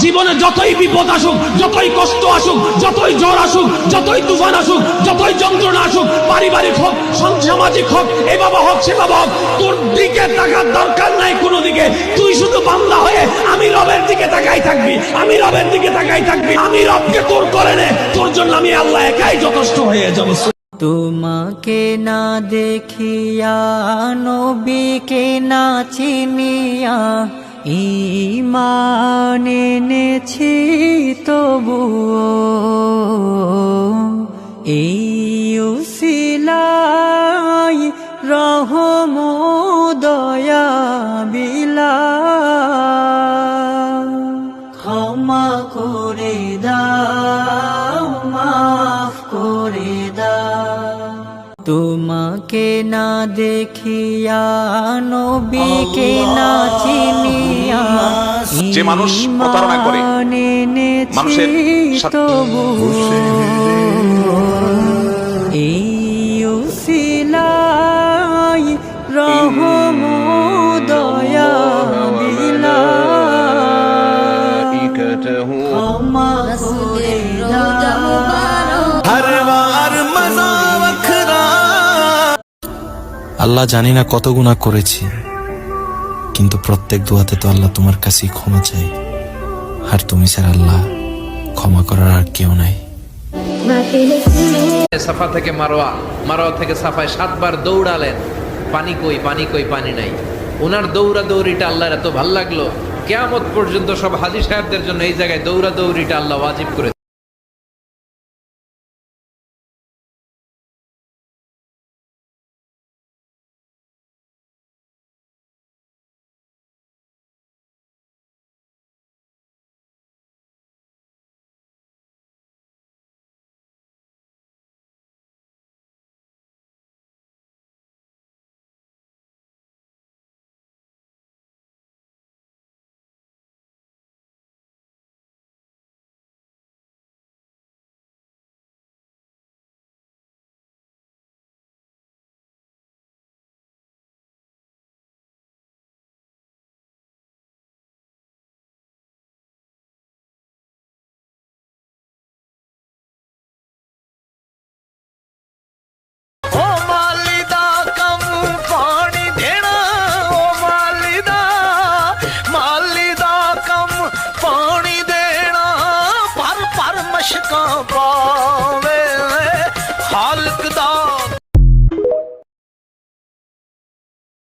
জীবনে যতই বিপদ আসুক, যতই কষ্ট আসুক, যতই জ্বর আসুক, যতই তুফান আসুক, যতই যন্ত্রণা আসুক, পারিবারিক হোক, সামাজিক হোক, এ বাবা হোক সে বাবা হোক, তোর দিকে তাকার দরকার নাই কোনো দিকে। তুই শুধু বান্দা হয়ে আমি রবের দিকে তাকাই থাকবি, আমি রবের দিকে তাকাই থাকবি। আমি রবকে তোর করে নে, তোর জন্য আমি আল্লাহ একাই যথেষ্ট হয়ে যাব। তোমাকে না দেখিয়া, নবীকে না চিনিয়া, ঈমান এনেছি তবুও এই উসিলাই রহম দয়া বিলা ক্ষমা করে দাও, মাফ করে দাও। তোমাকে না দেখিয়া, নবীকে না চিনিয়া, যে মানুষ প্রতারণা করে মানুষের তবু এই উসিলাই রহম দয়া বিলা ক্ষমা করে দাও। আল্লাহ জানি না কত গুনাহ করেছি, কিন্তু প্রত্যেক দোয়াতে তো আল্লাহ তোমার কাছেই ক্ষমা চাই। আর তুমি স্যার আল্লাহ, ক্ষমা করার আর কেউ নাই। সাফা থেকে মারোয়া, মারোয়া থেকে সাফায় 7 বার দৌড়ালেন। পানি কই, পানি কই, পানি নাই। ওনার দৌড়া দৌড়িটা আল্লাহর এত ভাল লাগলো, কিয়ামত পর্যন্ত সব হাজী সাহেবদের জন্য এই জায়গায় দৌড়া দৌড়িটা আল্লাহ ওয়াজিব করে। पानी देना पर मशका